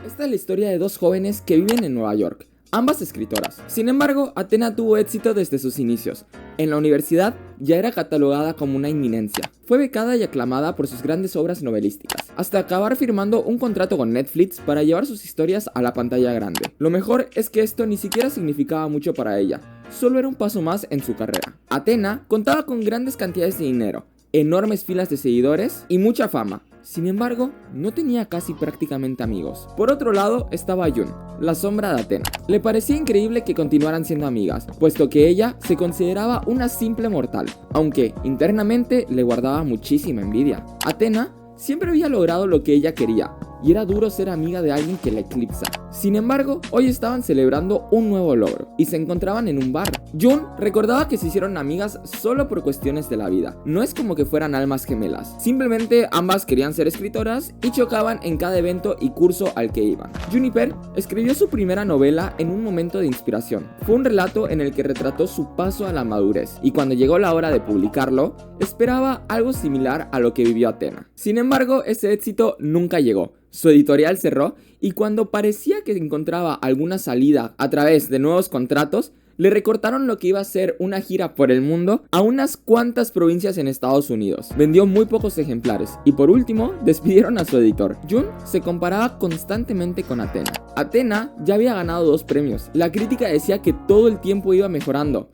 Esta es la historia de dos jóvenes que viven en Nueva York, ambas escritoras. Sin embargo, Athena tuvo éxito desde sus inicios. En la universidad ya era catalogada como una inminencia. Fue becada y aclamada por sus grandes obras novelísticas, hasta acabar firmando un contrato con Netflix para llevar sus historias a la pantalla grande. Lo mejor es que esto ni siquiera significaba mucho para ella, solo era un paso más en su carrera. Athena contaba con grandes cantidades de dinero, enormes filas de seguidores y mucha fama. Sin embargo, no tenía casi prácticamente amigos. Por otro lado estaba June, la sombra de Athena. Le parecía increíble que continuaran siendo amigas, puesto que ella se consideraba una simple mortal, aunque internamente le guardaba muchísima envidia. Athena siempre había logrado lo que ella quería, y era duro ser amiga de alguien que la eclipsa. Sin embargo, hoy estaban celebrando un nuevo logro y se encontraban en un bar. June recordaba que se hicieron amigas solo por cuestiones de la vida. No es como que fueran almas gemelas, simplemente ambas querían ser escritoras y chocaban en cada evento y curso al que iban. Juniper escribió su primera novela en un momento de inspiración. Fue un relato en el que retrató su paso a la madurez, y cuando llegó la hora de publicarlo, esperaba algo similar a lo que vivió Athena. Sin embargo, ese éxito nunca llegó. Su editorial cerró y cuando parecía que encontraba alguna salida a través de nuevos contratos, le recortaron lo que iba a ser una gira por el mundo a unas cuantas provincias en Estados Unidos. Vendió muy pocos ejemplares y por último despidieron a su editor. June se comparaba constantemente con Athena. Athena ya había ganado 2 premios. La crítica decía que todo el tiempo iba mejorando.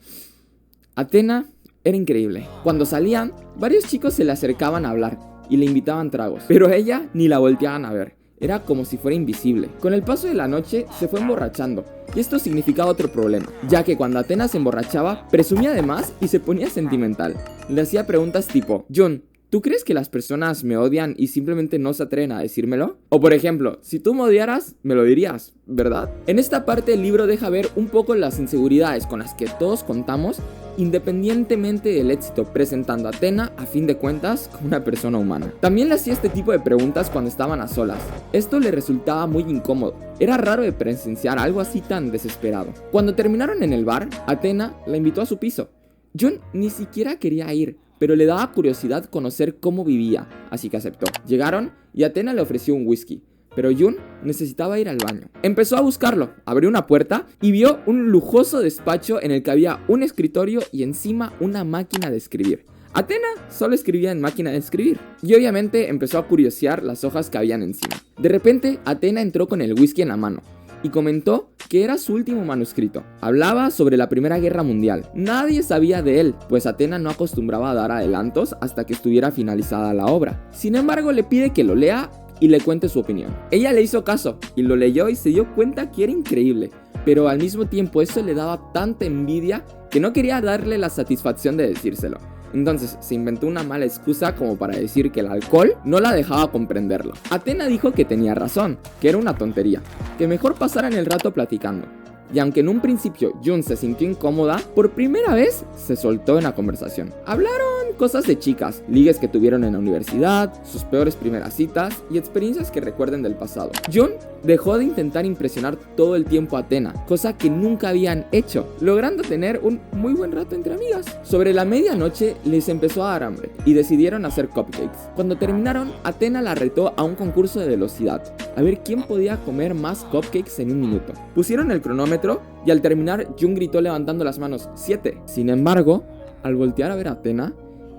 Athena era increíble. Cuando salían, varios chicos se le acercaban a hablar y le invitaban tragos, pero a ella ni la volteaban a ver. Era como si fuera invisible. Con el paso de la noche se fue emborrachando, y esto significaba otro problema, ya que cuando Athena se emborrachaba, presumía de más y se ponía sentimental. Le hacía preguntas tipo: June, ¿tú crees que las personas me odian y simplemente no se atreven a decírmelo? O por ejemplo, si tú me odiaras, me lo dirías, ¿verdad? En esta parte el libro deja ver un poco las inseguridades con las que todos contamos, independientemente del éxito, presentando a Athena, a fin de cuentas, como una persona humana. También le hacía este tipo de preguntas cuando estaban a solas. Esto le resultaba muy incómodo. Era raro de presenciar algo así tan desesperado. Cuando terminaron en el bar, Athena la invitó a su piso. June ni siquiera quería ir, pero le daba curiosidad conocer cómo vivía, así que aceptó. Llegaron y Athena le ofreció un whisky, pero June necesitaba ir al baño. Empezó a buscarlo, abrió una puerta y vio un lujoso despacho en el que había un escritorio y encima una máquina de escribir. Athena solo escribía en máquina de escribir y obviamente empezó a curiosear las hojas que habían encima. De repente, Athena entró con el whisky en la mano y comentó que era su último manuscrito. Hablaba sobre la Primera Guerra Mundial. Nadie sabía de él, pues Athena no acostumbraba a dar adelantos hasta que estuviera finalizada la obra. Sin embargo, le pide que lo lea y le cuente su opinión. Ella le hizo caso y lo leyó y se dio cuenta que era increíble, pero al mismo tiempo eso le daba tanta envidia que no quería darle la satisfacción de decírselo. Entonces se inventó una mala excusa como para decir que el alcohol no la dejaba comprenderlo. Athena dijo que tenía razón, que era una tontería, que mejor pasaran el rato platicando. Y aunque en un principio June se sintió incómoda, por primera vez se soltó en la conversación. Hablaron cosas de chicas, ligues que tuvieron en la universidad, sus peores primeras citas y experiencias que recuerden del pasado. June dejó de intentar impresionar todo el tiempo a Athena, cosa que nunca habían hecho, logrando tener un muy buen rato entre amigas. Sobre la medianoche les empezó a dar hambre y decidieron hacer cupcakes. Cuando terminaron, Athena la retó a un concurso de velocidad, a ver quién podía comer más cupcakes en un minuto. Pusieron el cronómetro y al terminar June gritó levantando las manos: 7. Sin embargo, al voltear a ver a Athena,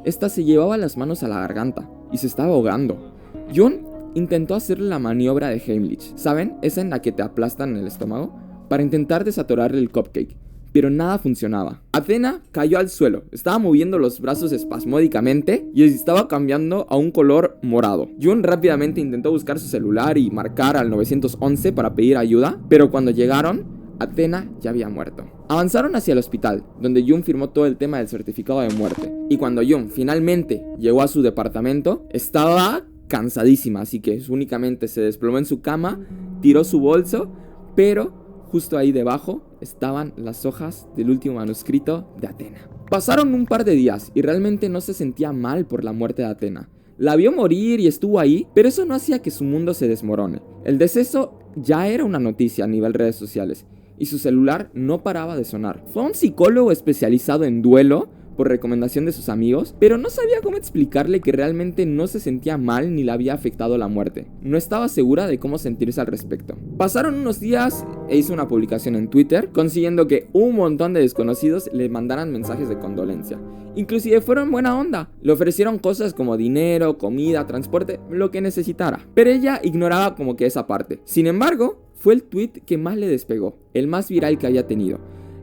esta se llevaba las manos a la garganta y se estaba ahogando. June intentó hacerle la maniobra de Heimlich, ¿saben? Esa en la que te aplastan el estómago, para intentar desatorarle el cupcake, pero nada funcionaba. Athena cayó al suelo, estaba moviendo los brazos espasmódicamente y estaba cambiando a un color morado. June rápidamente intentó buscar su celular y marcar al 911 para pedir ayuda, pero cuando llegaron, Athena ya había muerto. Avanzaron hacia el hospital, donde June firmó todo el tema del certificado de muerte. Y cuando June finalmente llegó a su departamento, estaba cansadísima, así que únicamente se desplomó en su cama, tiró su bolso, pero justo ahí debajo estaban las hojas del último manuscrito de Athena. Pasaron un par de días y realmente no se sentía mal por la muerte de Athena. La vio morir y estuvo ahí, pero eso no hacía que su mundo se desmorone. El deceso ya era una noticia a nivel redes sociales y su celular no paraba de sonar. Fue a un psicólogo especializado en duelo por recomendación de sus amigos, pero no sabía cómo explicarle que realmente no se sentía mal ni le había afectado la muerte. No estaba segura de cómo sentirse al respecto. Pasaron unos días e hizo una publicación en Twitter, consiguiendo que un montón de desconocidos le mandaran mensajes de condolencia. Inclusive fueron buena onda, le ofrecieron cosas como dinero, comida, transporte, lo que necesitara. Pero ella ignoraba como que esa parte. Sin embargo, fue el tweet que más le despegó, el más viral que había tenido.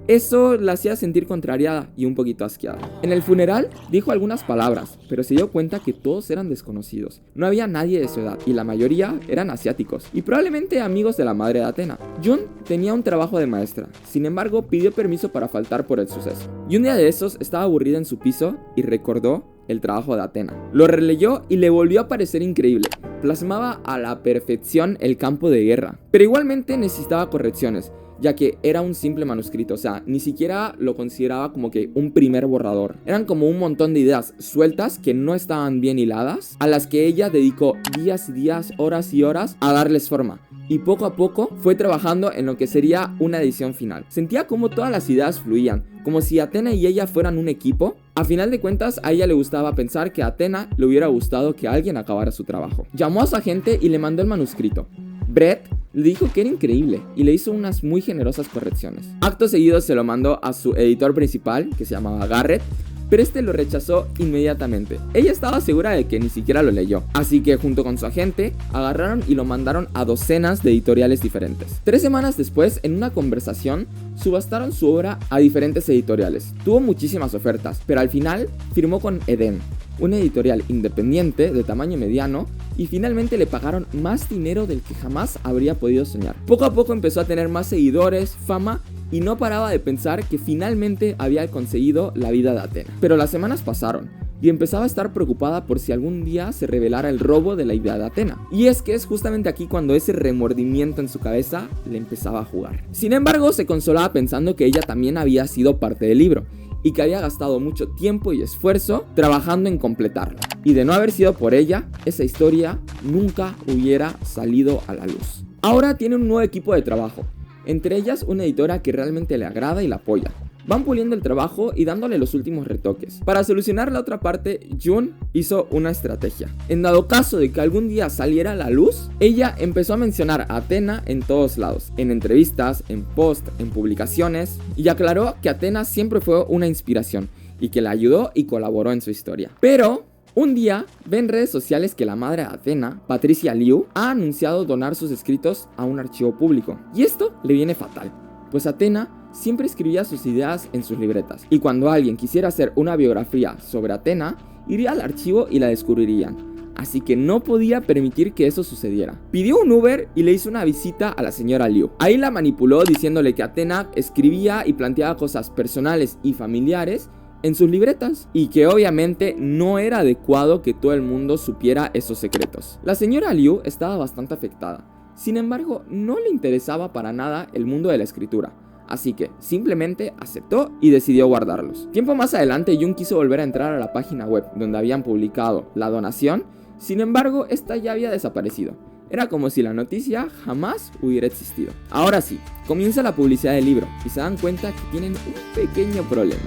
Eso la hacía sentir contrariada y un poquito asqueada. En el funeral dijo algunas palabras, pero se dio cuenta que todos eran desconocidos. No había nadie de su edad y la mayoría eran asiáticos y probablemente amigos de la madre de Athena. June tenía un trabajo de maestra, sin embargo pidió permiso para faltar por el suceso. Y un día de esos estaba aburrida en su piso y recordó el trabajo de Athena. Lo releyó y le volvió a parecer increíble. Plasmaba a la perfección el campo de guerra, pero igualmente necesitaba correcciones, ya que era un simple manuscrito, o sea, ni siquiera lo consideraba como que un primer borrador. Eran como un montón de ideas sueltas que no estaban bien hiladas, a las que ella dedicó días y días, horas y horas a darles forma. Y poco a poco fue trabajando en lo que sería una edición final. Sentía como todas las ideas fluían, como si Athena y ella fueran un equipo. A final de cuentas, a ella le gustaba pensar que a Athena le hubiera gustado que alguien acabara su trabajo. Llamó a su agente y le mandó el manuscrito. Brett le dijo que era increíble y le hizo unas muy generosas correcciones. Acto seguido se lo mandó a su editor principal, que se llamaba Garrett, pero este lo rechazó inmediatamente. Ella estaba segura de que ni siquiera lo leyó, así que junto con su agente agarraron y lo mandaron a docenas de editoriales diferentes. 3 semanas después, en una conversación, subastaron su obra a diferentes editoriales. Tuvo muchísimas ofertas, pero al final firmó con Eden, una editorial independiente de tamaño mediano, y finalmente le pagaron más dinero del que jamás habría podido soñar. Poco a poco empezó a tener más seguidores, fama, y no paraba de pensar que finalmente había conseguido la vida de Athena. Pero las semanas pasaron y empezaba a estar preocupada por si algún día se revelara el robo de la idea de Athena. Y es que es justamente aquí cuando ese remordimiento en su cabeza le empezaba a jugar. Sin embargo, se consolaba pensando que ella también había sido parte del libro y que había gastado mucho tiempo y esfuerzo trabajando en completarlo. Y de no haber sido por ella, esa historia nunca hubiera salido a la luz. Ahora tiene un nuevo equipo de trabajo, entre ellas una editora que realmente le agrada y la apoya. Van puliendo el trabajo y dándole los últimos retoques. Para solucionar la otra parte, June hizo una estrategia. En dado caso de que algún día saliera a la luz, ella empezó a mencionar a Athena en todos lados, en entrevistas, en posts, en publicaciones, y aclaró que Athena siempre fue una inspiración y que la ayudó y colaboró en su historia. Pero un día ve en redes sociales que la madre de Athena, Patricia Liu, ha anunciado donar sus escritos a un archivo público. Y esto le viene fatal, pues Athena siempre escribía sus ideas en sus libretas, y cuando alguien quisiera hacer una biografía sobre Athena, iría al archivo y la descubrirían. Así que no podía permitir que eso sucediera. Pidió un Uber y le hizo una visita a la señora Liu. Ahí la manipuló diciéndole que Athena escribía y planteaba cosas personales y familiares en sus libretas, y que obviamente no era adecuado que todo el mundo supiera esos secretos. La señora Liu estaba bastante afectada. Sin embargo, no le interesaba para nada el mundo de la escritura, así que simplemente aceptó y decidió guardarlos. Tiempo más adelante, June quiso volver a entrar a la página web donde habían publicado la donación. Sin embargo, esta ya había desaparecido. Era como si la noticia jamás hubiera existido. Ahora sí, comienza la publicidad del libro y se dan cuenta que tienen un pequeño problema.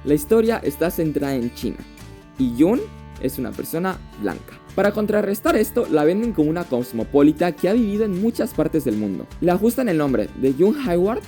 La historia está centrada en China y June es una persona blanca. Para contrarrestar esto, la venden como una cosmopolita que ha vivido en muchas partes del mundo. Le ajustan el nombre de June Hayward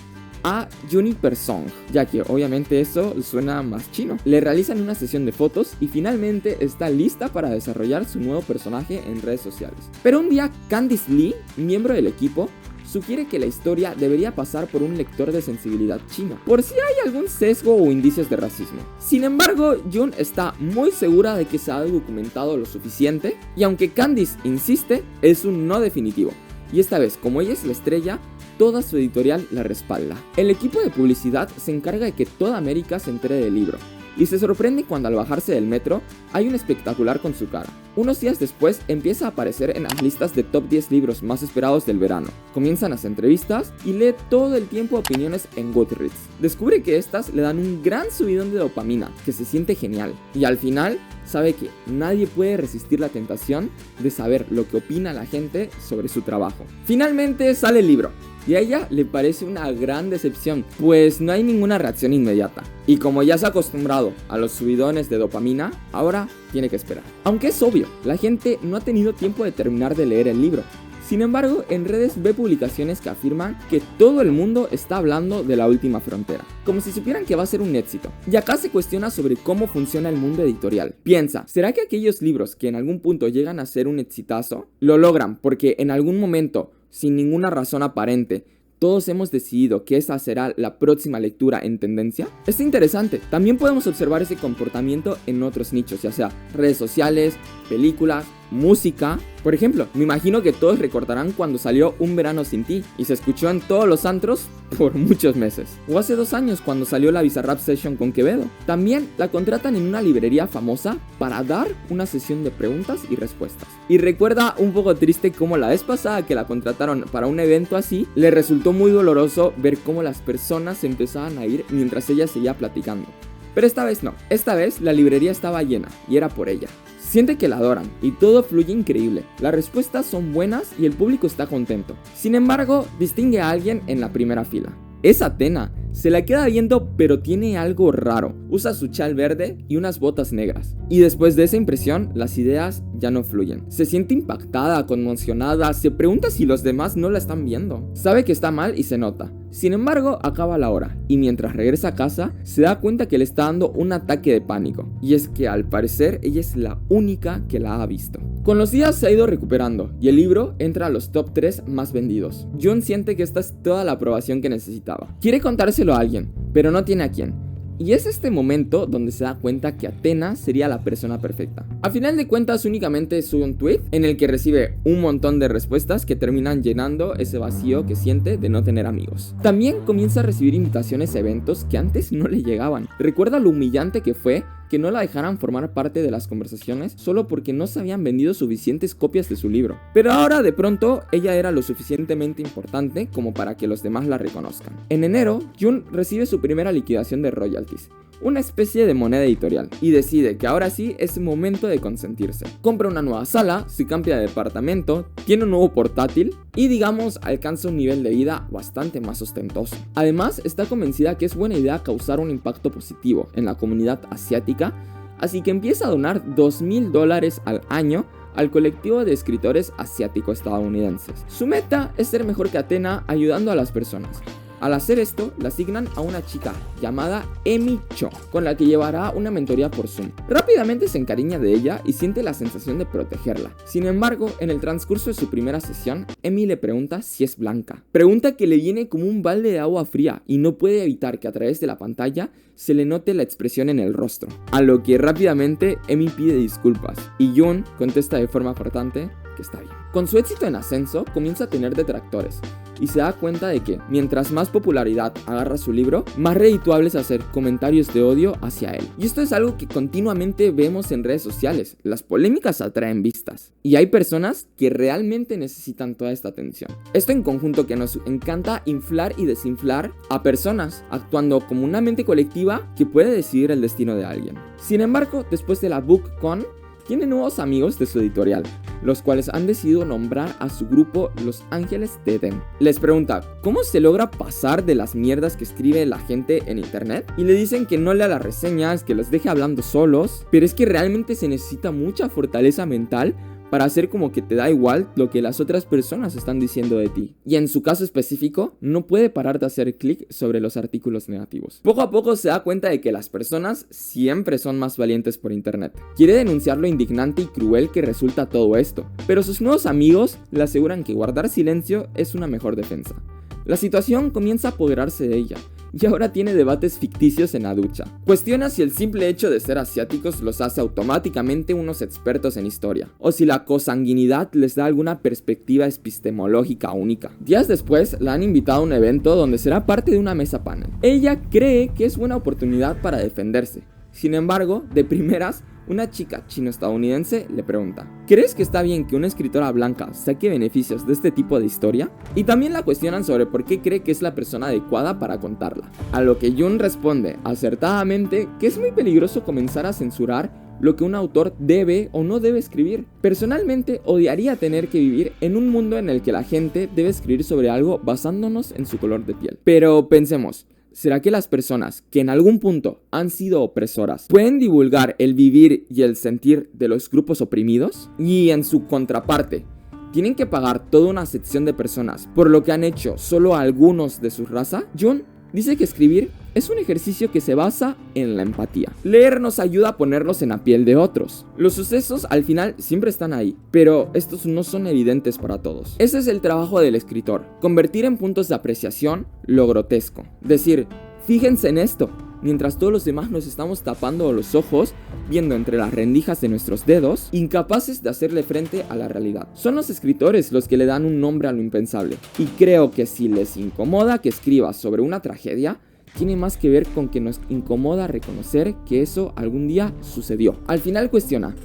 a Juniper Song, ya que obviamente eso suena más chino. Le realizan una sesión de fotos y finalmente está lista para desarrollar su nuevo personaje en redes sociales. Pero un día Candice Lee, miembro del equipo, sugiere que la historia debería pasar por un lector de sensibilidad chino, por si hay algún sesgo o indicios de racismo. Sin embargo, June está muy segura de que se ha documentado lo suficiente, y aunque Candice insiste, es un no definitivo. Y esta vez, como ella es la estrella, toda su editorial la respalda. El equipo de publicidad se encarga de que toda América se entere del libro, y se sorprende cuando al bajarse del metro hay un espectacular con su cara. Unos días después empieza a aparecer en las listas de top 10 libros más esperados del verano. Comienzan las entrevistas y lee todo el tiempo opiniones en Goodreads. Descubre que estas le dan un gran subidón de dopamina, que se siente genial. Y al final sabe que nadie puede resistir la tentación de saber lo que opina la gente sobre su trabajo. Finalmente sale el libro. y a ella le parece una gran decepción, pues no hay ninguna reacción inmediata. Y como ya se ha acostumbrado a los subidones de dopamina, ahora tiene que esperar. Aunque es obvio, la gente no ha tenido tiempo de terminar de leer el libro. Sin embargo, en redes ve publicaciones que afirman que todo el mundo está hablando de La Última Frontera, como si supieran que va a ser un éxito. Y acá se cuestiona sobre cómo funciona el mundo editorial. Piensa, ¿será que aquellos libros que en algún punto llegan a ser un exitazo, lo logran porque en algún momento, sin ninguna razón aparente, todos hemos decidido que esa será la próxima lectura en tendencia? Es interesante. También podemos observar ese comportamiento en otros nichos, ya sea redes sociales, películas, música. Por ejemplo, me imagino que todos recordarán cuando salió Un Verano Sin Ti y se escuchó en todos los antros por muchos meses. O hace 2 años cuando salió la Bizarrap Session con Quevedo. También la contratan en una librería famosa para dar una sesión de preguntas y respuestas. Y recuerda un poco triste cómo la vez pasada que la contrataron para un evento así, le resultó muy doloroso ver cómo las personas se empezaban a ir mientras ella seguía platicando. Pero esta vez no, esta vez la librería estaba llena y era por ella. Siente que la adoran y todo fluye increíble. Las respuestas son buenas y el público está contento. Sin embargo, distingue a alguien en la primera fila. Es Athena. Se la queda viendo, pero tiene algo raro. Usa su chal verde y unas botas negras. Y después de esa impresión, las ideas ya no fluyen. Se siente impactada, conmocionada, se pregunta si los demás no la están viendo. Sabe que está mal y se nota. Sin embargo, acaba la hora, y mientras regresa a casa, se da cuenta que le está dando un ataque de pánico. Y es que al parecer, ella es la única que la ha visto. Con los días se ha ido recuperando, y el libro entra a los top 3 más vendidos. Jun siente que esta es toda la aprobación que necesitaba. Quiere contárselo a alguien, pero no tiene a quién. Y es este momento donde se da cuenta que Athena sería la persona perfecta. A final de cuentas únicamente sube un tweet en el que recibe un montón de respuestas que terminan llenando ese vacío que siente de no tener amigos. También comienza a recibir invitaciones a eventos que antes no le llegaban. Recuerda lo humillante que fue que no la dejaran formar parte de las conversaciones solo porque no se habían vendido suficientes copias de su libro. Pero ahora de pronto ella era lo suficientemente importante como para que los demás la reconozcan. En enero, Jun recibe su primera liquidación de royalties, una especie de moneda editorial, y decide que ahora sí es momento de consentirse. Compra una nueva sala, se cambia de departamento, tiene un nuevo portátil y digamos alcanza un nivel de vida bastante más ostentoso. Además está convencida que es buena idea causar un impacto positivo en la comunidad asiática, así que empieza a donar $2,000 al año al colectivo de escritores asiático-estadounidenses. Su meta es ser mejor que Athena ayudando a las personas. Al hacer esto, la asignan a una chica llamada Emi Cho, con la que llevará una mentoría por Zoom. Rápidamente se encariña de ella y siente la sensación de protegerla. Sin embargo, en el transcurso de su primera sesión, Emi le pregunta si es blanca. Pregunta que le viene como un balde de agua fría y no puede evitar que a través de la pantalla se le note la expresión en el rostro. A lo que rápidamente Emi pide disculpas y Jun contesta de forma cortante que está bien. Con su éxito en ascenso, comienza a tener detractores y se da cuenta de que mientras más popularidad agarra su libro, más redituable es hacer comentarios de odio hacia él. Y esto es algo que continuamente vemos en redes sociales. Las polémicas atraen vistas y hay personas que realmente necesitan toda esta atención. Esto en conjunto que nos encanta inflar y desinflar a personas, actuando como una mente colectiva que puede decidir el destino de alguien. Sin embargo, después de la BookCon, tiene nuevos amigos de su editorial, los cuales han decidido nombrar a su grupo Los Ángeles de Edén. Les pregunta, ¿cómo se logra pasar de las mierdas que escribe la gente en internet? Y le dicen que no lea las reseñas, que los deje hablando solos, pero es que realmente se necesita mucha fortaleza mental para hacer como que te da igual lo que las otras personas están diciendo de ti. Y en su caso específico, no puede parar de hacer clic sobre los artículos negativos. Poco a poco se da cuenta de que las personas siempre son más valientes por internet. Quiere denunciar lo indignante y cruel que resulta todo esto, pero sus nuevos amigos le aseguran que guardar silencio es una mejor defensa. La situación comienza a apoderarse de ella, y ahora tiene debates ficticios en la ducha. Cuestiona si el simple hecho de ser asiáticos los hace automáticamente unos expertos en historia, o si la consanguinidad les da alguna perspectiva epistemológica única. Días después, la han invitado a un evento donde será parte de una mesa panel. Ella cree que es buena oportunidad para defenderse. Sin embargo, de primeras, una chica chino-estadounidense le pregunta, ¿crees que está bien que una escritora blanca saque beneficios de este tipo de historia? Y también la cuestionan sobre por qué cree que es la persona adecuada para contarla. A lo que Jun responde acertadamente que es muy peligroso comenzar a censurar lo que un autor debe o no debe escribir. Personalmente, odiaría tener que vivir en un mundo en el que la gente debe escribir sobre algo basándonos en su color de piel. Pero pensemos, ¿será que las personas que en algún punto han sido opresoras pueden divulgar el vivir y el sentir de los grupos oprimidos? Y en su contraparte, ¿tienen que pagar toda una sección de personas por lo que han hecho solo algunos de su raza? Jung dice que escribir es un ejercicio que se basa en la empatía. Leer nos ayuda a ponernos en la piel de otros. Los sucesos al final siempre están ahí, pero estos no son evidentes para todos. Ese es el trabajo del escritor, convertir en puntos de apreciación lo grotesco. Decir, fíjense en esto, mientras todos los demás nos estamos tapando los ojos, viendo entre las rendijas de nuestros dedos, incapaces de hacerle frente a la realidad. Son los escritores los que le dan un nombre a lo impensable. Y creo que si les incomoda que escribas sobre una tragedia, tiene más que ver con que nos incomoda reconocer que eso algún día sucedió. Al final cuestiona,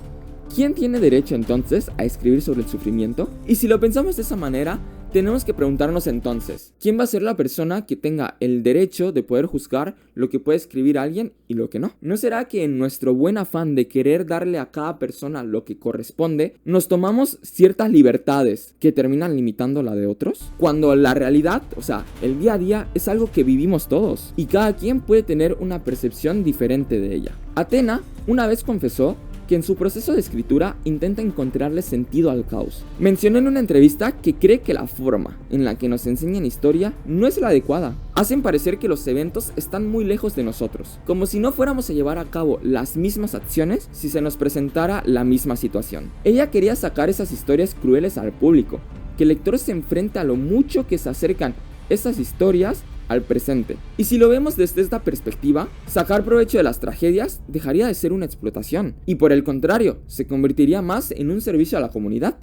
¿quién tiene derecho entonces a escribir sobre el sufrimiento? Y si lo pensamos de esa manera, tenemos que preguntarnos entonces, ¿quién va a ser la persona que tenga el derecho de poder juzgar lo que puede escribir alguien y lo que no? ¿No será que en nuestro buen afán de querer darle a cada persona lo que corresponde, nos tomamos ciertas libertades que terminan limitando la de otros? Cuando la realidad, o sea, el día a día es algo que vivimos todos y cada quien puede tener una percepción diferente de ella. Atena una vez confesó que en su proceso de escritura intenta encontrarle sentido al caos. Mencionó en una entrevista que cree que la forma en la que nos enseñan historia no es la adecuada. Hacen parecer que los eventos están muy lejos de nosotros, como si no fuéramos a llevar a cabo las mismas acciones si se nos presentara la misma situación. Ella quería sacar esas historias crueles al público, que el lector se enfrente a lo mucho que se acercan esas historias al presente. Y si lo vemos desde esta perspectiva, sacar provecho de las tragedias dejaría de ser una explotación y por el contrario, se convertiría más en un servicio a la comunidad.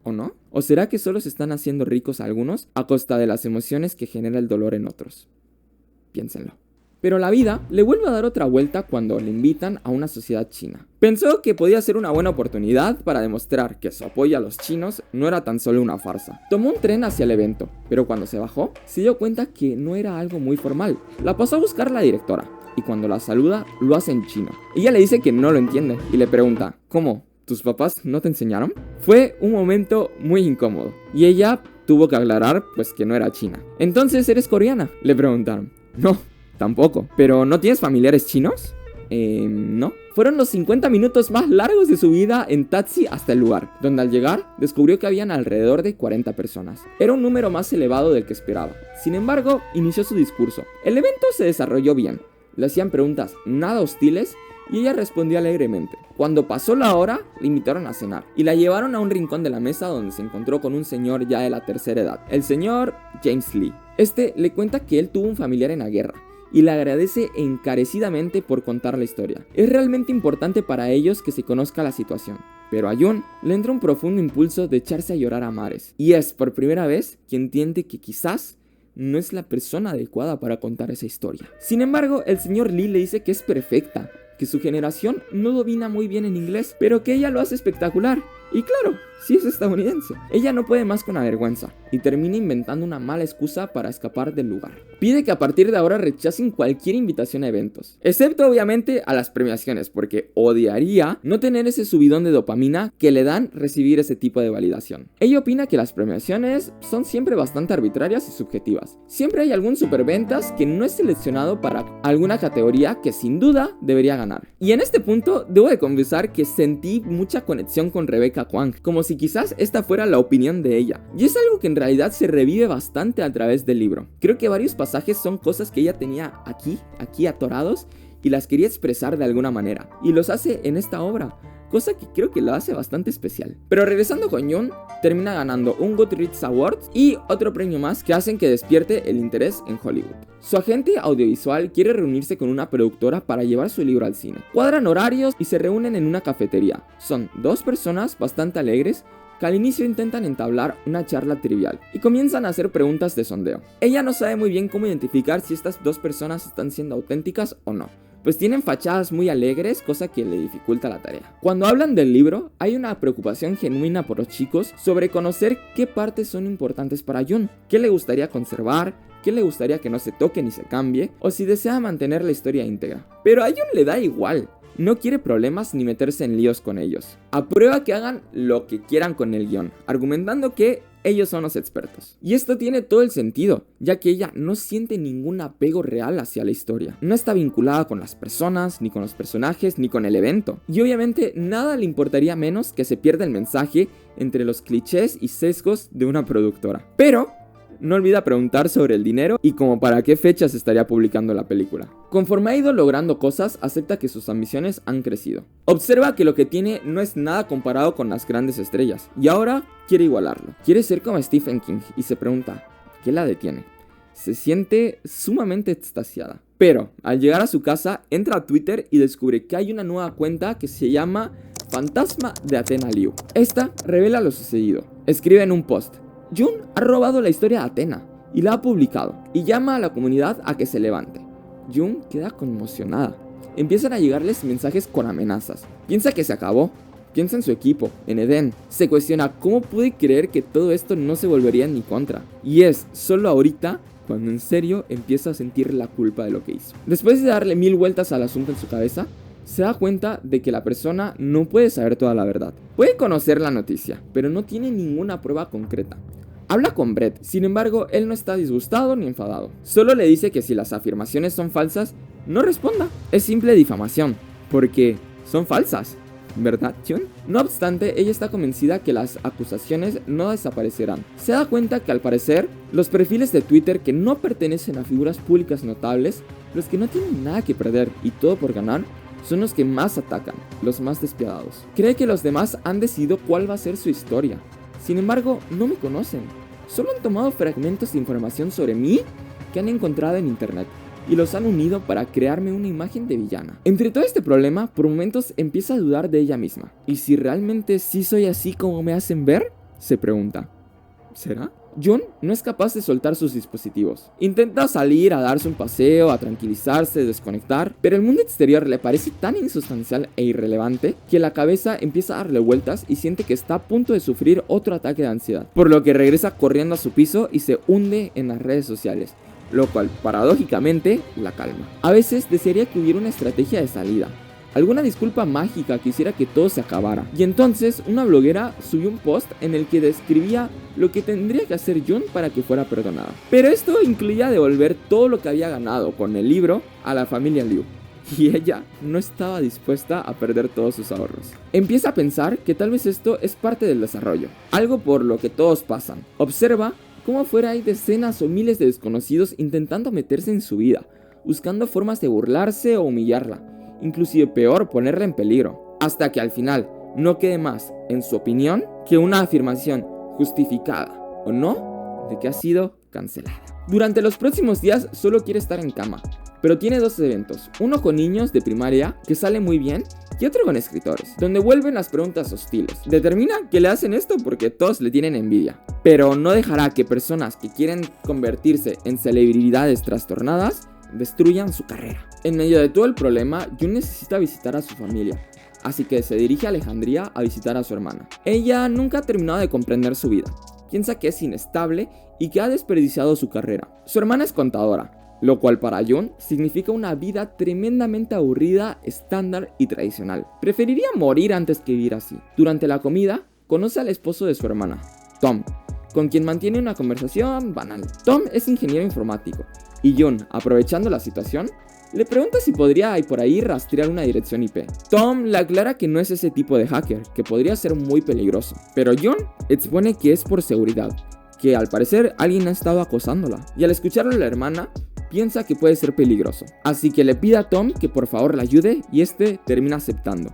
¿O no? ¿O será que solo se están haciendo ricos algunos a costa de las emociones que genera el dolor en otros? Piénsenlo. Pero la vida le vuelve a dar otra vuelta cuando le invitan a una sociedad china. Pensó que podía ser una buena oportunidad para demostrar que su apoyo a los chinos no era tan solo una farsa. Tomó un tren hacia el evento, pero cuando se bajó, se dio cuenta que no era algo muy formal. La pasó a buscar la directora, y cuando la saluda, lo hace en chino. Ella le dice que no lo entiende, y le pregunta, ¿cómo? ¿Tus papás no te enseñaron? Fue un momento muy incómodo, y ella tuvo que aclarar pues que no era china. ¿Entonces eres coreana?, le preguntaron. No. Tampoco. ¿Pero no tienes familiares chinos? No. Fueron los 50 minutos más largos de su vida en taxi hasta el lugar, donde al llegar descubrió que habían alrededor de 40 personas. Era un número más elevado del que esperaba. Sin embargo, inició su discurso. El evento se desarrolló bien. Le hacían preguntas nada hostiles y ella respondía alegremente. Cuando pasó la hora, le invitaron a cenar y la llevaron a un rincón de la mesa donde se encontró con un señor ya de la tercera edad, el señor James Lee. Este le cuenta que él tuvo un familiar en la guerra y le agradece encarecidamente por contar la historia. Es realmente importante para ellos que se conozca la situación. Pero a Jung le entra un profundo impulso de echarse a llorar a mares. Y es por primera vez que entiende que quizás no es la persona adecuada para contar esa historia. Sin embargo, el señor Lee le dice que es perfecta, que su generación no domina muy bien en inglés, pero que ella lo hace espectacular. Y claro, sí es estadounidense. Ella no puede más con la vergüenza y termina inventando una mala excusa para escapar del lugar. Pide que a partir de ahora rechacen cualquier invitación a eventos, excepto obviamente a las premiaciones, porque odiaría no tener ese subidón de dopamina que le dan recibir ese tipo de validación. Ella opina que las premiaciones son siempre bastante arbitrarias y subjetivas. Siempre hay algún superventas que no es seleccionado para alguna categoría que sin duda debería ganar. Y en este punto debo de confesar que sentí mucha conexión con Rebecca Kuang, como si quizás esta fuera la opinión de ella. Y es algo que en realidad se revive bastante a través del libro. Creo que varios pasajes son cosas que ella tenía aquí atorados y las quería expresar de alguna manera. Y los hace en esta obra, cosa que creo que lo hace bastante especial. Pero regresando con Jung, termina ganando un Goodreads Award y otro premio más que hacen que despierte el interés en Hollywood. Su agente audiovisual quiere reunirse con una productora para llevar su libro al cine. Cuadran horarios y se reúnen en una cafetería. Son dos personas bastante alegres que al inicio intentan entablar una charla trivial y comienzan a hacer preguntas de sondeo. Ella no sabe muy bien cómo identificar si estas dos personas están siendo auténticas o no, pues tienen fachadas muy alegres, cosa que le dificulta la tarea. Cuando hablan del libro, hay una preocupación genuina por los chicos sobre conocer qué partes son importantes para Jung, qué le gustaría conservar, qué le gustaría que no se toque ni se cambie, o si desea mantener la historia íntegra. Pero a Jung le da igual. no quiere problemas ni meterse en líos con ellos. Aprueba que hagan lo que quieran con el guión, argumentando que ellos son los expertos. Y esto tiene todo el sentido, ya que ella no siente ningún apego real hacia la historia. No está vinculada con las personas, ni con los personajes, ni con el evento. Y obviamente nada le importaría menos que se pierda el mensaje entre los clichés y sesgos de una productora. Pero no olvida preguntar sobre el dinero y como para qué fechas estaría publicando la película. Conforme ha ido logrando cosas, acepta que sus ambiciones han crecido. Observa que lo que tiene no es nada comparado con las grandes estrellas, y ahora quiere igualarlo. Quiere ser como Stephen King y se pregunta, ¿qué la detiene? Se siente sumamente extasiada. Pero, al llegar a su casa, entra a Twitter y descubre que hay una nueva cuenta que se llama Fantasma de Athena Liu. Esta revela lo sucedido. Escribe en un post: Jun ha robado la historia de Athena y la ha publicado, y llama a la comunidad a que se levante. Jun queda conmocionada. Empiezan a llegarles mensajes con amenazas. Piensa que se acabó. Piensa en su equipo, en Eden. Se cuestiona cómo puede creer que todo esto no se volvería en mi contra. Y es solo ahorita cuando en serio empieza a sentir la culpa de lo que hizo. Después de darle 1000 vueltas al asunto en su cabeza, se da cuenta de que la persona no puede saber toda la verdad. Puede conocer la noticia, pero no tiene ninguna prueba concreta. Habla con Brett, sin embargo, él no está disgustado ni enfadado. Solo le dice que si las afirmaciones son falsas, no responda. Es simple difamación, porque son falsas, ¿verdad, Jun? No obstante, ella está convencida que las acusaciones no desaparecerán. Se da cuenta que al parecer, los perfiles de Twitter que no pertenecen a figuras públicas notables, los que no tienen nada que perder y todo por ganar, son los que más atacan, los más despiadados. Cree que los demás han decidido cuál va a ser su historia. Sin embargo, no me conocen. Solo han tomado fragmentos de información sobre mí que han encontrado en internet y los han unido para crearme una imagen de villana. Entre todo este problema, por momentos empieza a dudar de ella misma. ¿Y si realmente sí soy así como me hacen ver? Se pregunta. ¿Será? Jun no es capaz de soltar sus dispositivos. Intenta salir a darse un paseo, a tranquilizarse, desconectar, pero el mundo exterior le parece tan insustancial e irrelevante que la cabeza empieza a darle vueltas y siente que está a punto de sufrir otro ataque de ansiedad, por lo que regresa corriendo a su piso y se hunde en las redes sociales, lo cual paradójicamente la calma. A veces desearía que hubiera una estrategia de salida, alguna disculpa mágica que hiciera que todo se acabara. Y entonces una bloguera subió un post en el que describía lo que tendría que hacer Jun para que fuera perdonada. Pero esto incluía devolver todo lo que había ganado con el libro a la familia Liu. Y ella no estaba dispuesta a perder todos sus ahorros. Empieza a pensar que tal vez esto es parte del desarrollo, algo por lo que todos pasan. Observa cómo afuera hay decenas o miles de desconocidos intentando meterse en su vida, buscando formas de burlarse o humillarla. Inclusive peor, ponerla en peligro, hasta que al final no quede más, en su opinión, que una afirmación justificada o no de que ha sido cancelada. Durante los próximos días solo quiere estar en cama, pero tiene dos eventos, uno con niños de primaria, que sale muy bien, y otro con escritores, donde vuelven las preguntas hostiles. Determina que le hacen esto porque todos le tienen envidia, pero no dejará que personas que quieren convertirse en celebridades trastornadas destruyan su carrera. En medio de todo el problema, Jun necesita visitar a su familia, así que se dirige a Alejandría a visitar a su hermana. Ella nunca ha terminado de comprender su vida, piensa que es inestable y que ha desperdiciado su carrera. Su hermana es contadora, lo cual para Jun significa una vida tremendamente aburrida, estándar y tradicional. Preferiría morir antes que vivir así. Durante la comida, conoce al esposo de su hermana, Tom, con quien mantiene una conversación banal. Tom es ingeniero informático y Jun, aprovechando la situación, le pregunta si podría por ahí rastrear una dirección IP. Tom le aclara que no es ese tipo de hacker, que podría ser muy peligroso, pero Jun expone que es por seguridad, que al parecer alguien ha estado acosándola, y al escucharlo la hermana, piensa que puede ser peligroso, así que le pide a Tom que por favor la ayude y este termina aceptando,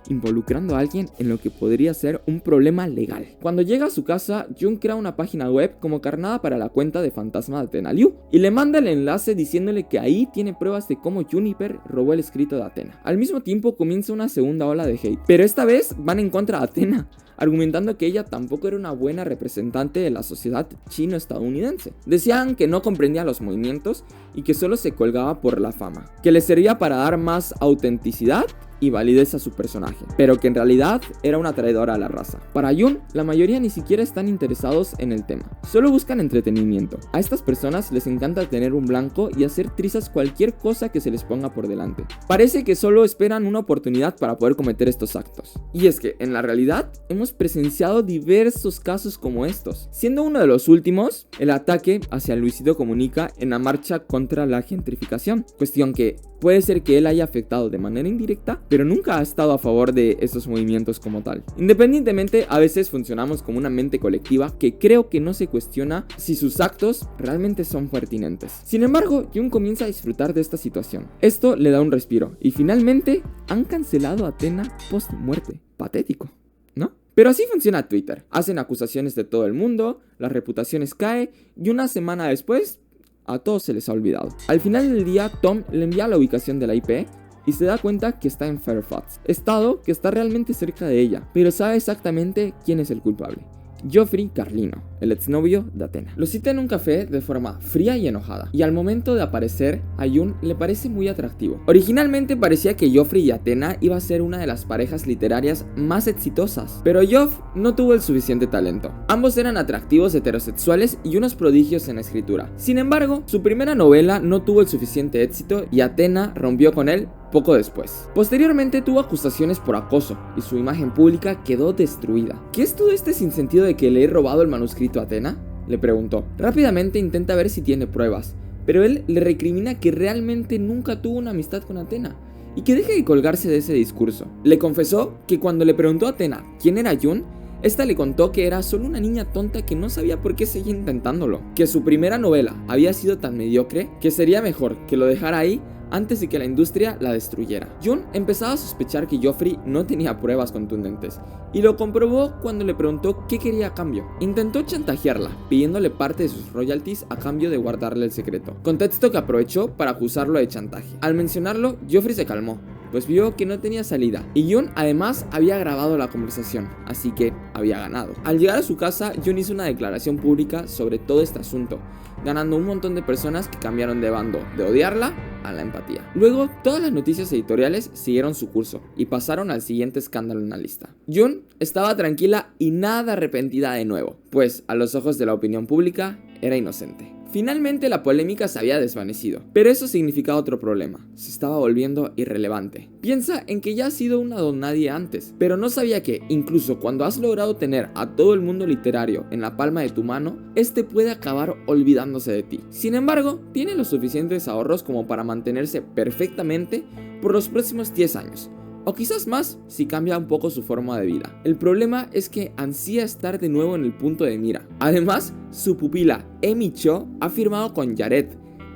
involucrando a alguien en lo que podría ser un problema legal. Cuando llega a su casa, Jun crea una página web como carnada para la cuenta de Fantasma de Athena Liu y le manda el enlace diciéndole que ahí tiene pruebas de cómo Juniper robó el escrito de Athena. Al mismo tiempo comienza una segunda ola de hate, pero esta vez van en contra de Athena, argumentando que ella tampoco era una buena representante de la sociedad chino-estadounidense. Decían que no comprendía los movimientos y que solo se colgaba por la fama, que le servía para dar más autenticidad y validez a su personaje, pero que en realidad era una traidora a la raza. Para Jun, la mayoría ni siquiera están interesados en el tema, solo buscan entretenimiento. A estas personas les encanta tener un blanco y hacer trizas cualquier cosa que se les ponga por delante. Parece que solo esperan una oportunidad para poder cometer estos actos. Y es que, en la realidad, hemos presenciado diversos casos como estos, siendo uno de los últimos el ataque hacia Luisito Comunica en la marcha contra la gentrificación, cuestión que puede ser que él haya afectado de manera indirecta, pero nunca ha estado a favor de esos movimientos como tal. Independientemente, a veces funcionamos como una mente colectiva que creo que no se cuestiona si sus actos realmente son pertinentes. Sin embargo, Jun comienza a disfrutar de esta situación. Esto le da un respiro y finalmente han cancelado a Athena post muerte. Patético, ¿no? Pero así funciona Twitter. Hacen acusaciones de todo el mundo, las reputaciones caen y una semana después a todos se les ha olvidado. Al final del día, Tom le envía la ubicación de la IP y se da cuenta que está en Fairfax, estado que está realmente cerca de ella, pero sabe exactamente quién es el culpable. Joffrey Carlino, el exnovio de Athena. Lo cita en un café de forma fría y enojada, y al momento de aparecer, a Jun le parece muy atractivo. Originalmente parecía que Joffrey y Athena iba a ser una de las parejas literarias más exitosas, pero Joff no tuvo el suficiente talento. Ambos eran atractivos heterosexuales y unos prodigios en la escritura. Sin embargo, su primera novela no tuvo el suficiente éxito y Athena rompió con él poco después. Posteriormente tuvo acusaciones por acoso y su imagen pública quedó destruida. ¿Qué es todo este sinsentido de que le he robado el manuscrito a Athena?, le preguntó. Rápidamente intenta ver si tiene pruebas, pero él le recrimina que realmente nunca tuvo una amistad con Athena y que deje de colgarse de ese discurso. Le confesó que cuando le preguntó a Athena quién era Jun, esta le contó que era solo una niña tonta que no sabía por qué seguía intentándolo, que su primera novela había sido tan mediocre que sería mejor que lo dejara ahí antes de que la industria la destruyera. Jun empezaba a sospechar que Joffrey no tenía pruebas contundentes y lo comprobó cuando le preguntó qué quería a cambio. Intentó chantajearla, pidiéndole parte de sus royalties a cambio de guardarle el secreto, contexto que aprovechó para acusarlo de chantaje. Al mencionarlo, Joffrey se calmó, pues vio que no tenía salida, y Jun además había grabado la conversación, así que había ganado. Al llegar a su casa, Jun hizo una declaración pública sobre todo este asunto, ganando un montón de personas que cambiaron de bando, de odiarla a la empatía. Luego, todas las noticias editoriales siguieron su curso y pasaron al siguiente escándalo en la lista. Jun estaba tranquila y nada arrepentida de nuevo, pues a los ojos de la opinión pública era inocente. Finalmente la polémica se había desvanecido, pero eso significaba otro problema: se estaba volviendo irrelevante. Piensa en que ya has sido una nadie antes, pero no sabía que, incluso cuando has logrado tener a todo el mundo literario en la palma de tu mano, este puede acabar olvidándose de ti. Sin embargo, tiene los suficientes ahorros como para mantenerse perfectamente por los próximos 10 años. O quizás más si cambia un poco su forma de vida. El problema es que ansía estar de nuevo en el punto de mira. Además, su pupila Emi Cho ha firmado con Jared,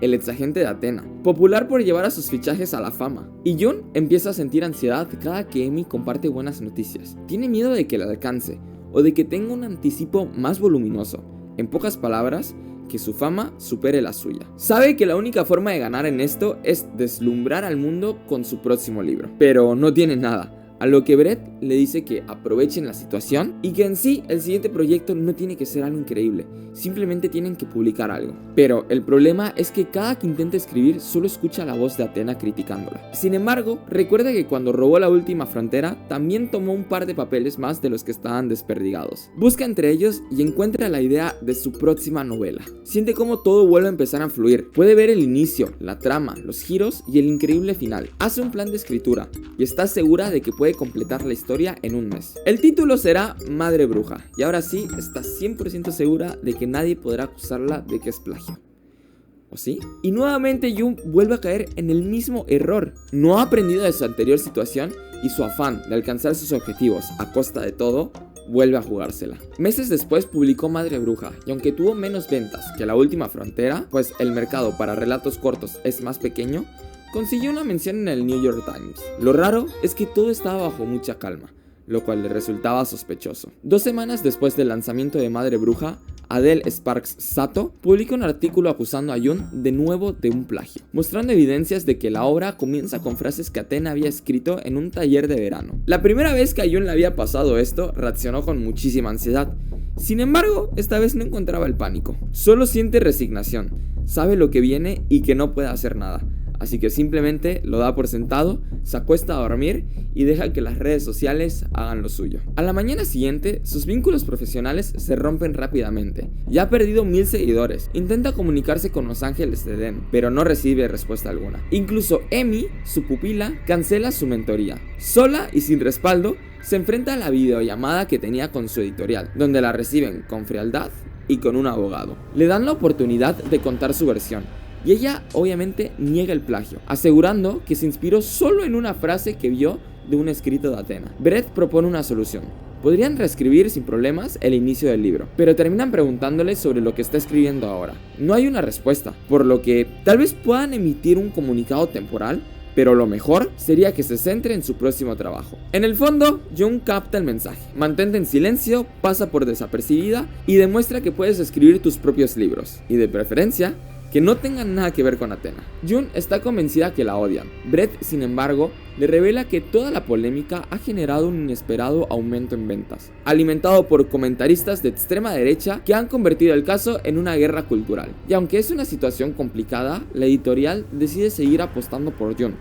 el exagente de Athena, popular por llevar a sus fichajes a la fama. Y Jun empieza a sentir ansiedad cada que Emi comparte buenas noticias. Tiene miedo de que la alcance o de que tenga un anticipo más voluminoso. En pocas palabras, que su fama supere la suya. Sabe que la única forma de ganar en esto es deslumbrar al mundo con su próximo libro, pero no tiene nada. A lo que Brett le dice que aprovechen la situación y que en sí el siguiente proyecto no tiene que ser algo increíble, simplemente tienen que publicar algo. Pero el problema es que cada que intenta escribir solo escucha la voz de Athena criticándola. Sin embargo, recuerda que cuando robó la última frontera también tomó un par de papeles más de los que estaban desperdigados. Busca entre ellos y encuentra la idea de su próxima novela. Siente cómo todo vuelve a empezar a fluir. Puede ver el inicio, la trama, los giros y el increíble final. Hace un plan de escritura y está segura de que puede completar la historia en un mes. El título será Madre Bruja y ahora sí está 100% segura de que nadie podrá acusarla de que es plagio. ¿O sí? Y nuevamente Jun vuelve a caer en el mismo error. No ha aprendido de su anterior situación y su afán de alcanzar sus objetivos a costa de todo vuelve a jugársela. Meses después publicó Madre Bruja y aunque tuvo menos ventas que La Última Frontera, pues el mercado para relatos cortos es más pequeño, consiguió una mención en el New York Times. Lo raro es que todo estaba bajo mucha calma, lo cual le resultaba sospechoso. 2 semanas después del lanzamiento de Madre Bruja, Adele Sparks Sato publica un artículo acusando a Jun de nuevo de un plagio, mostrando evidencias de que la obra comienza con frases que Athena había escrito en un taller de verano. La primera vez que a Jun le había pasado esto, reaccionó con muchísima ansiedad. Sin embargo, esta vez no encontraba el pánico, solo siente resignación, sabe lo que viene y que no puede hacer nada. así que simplemente lo da por sentado, se acuesta a dormir y deja que las redes sociales hagan lo suyo. A la mañana siguiente, sus vínculos profesionales se rompen rápidamente. Ya ha perdido 1000 seguidores. Intenta comunicarse con los ángeles de Edén, pero no recibe respuesta alguna. Incluso Emi, su pupila, cancela su mentoría. Sola y sin respaldo, se enfrenta a la videollamada que tenía con su editorial, donde la reciben con frialdad y con un abogado. Le dan la oportunidad de contar su versión, y ella obviamente niega el plagio, asegurando que se inspiró solo en una frase que vio de un escrito de Athena. Brett propone una solución. Podrían reescribir sin problemas el inicio del libro, pero terminan preguntándole sobre lo que está escribiendo ahora. No hay una respuesta, por lo que tal vez puedan emitir un comunicado temporal, pero lo mejor sería que se centre en su próximo trabajo. En el fondo, Jung capta el mensaje: mantente en silencio, pasa por desapercibida y demuestra que puedes escribir tus propios libros, y de preferencia que no tengan nada que ver con Athena. June está convencida que la odian. Brett, sin embargo, le revela que toda la polémica ha generado un inesperado aumento en ventas, alimentado por comentaristas de extrema derecha que han convertido el caso en una guerra cultural. Y aunque es una situación complicada, la editorial decide seguir apostando por June,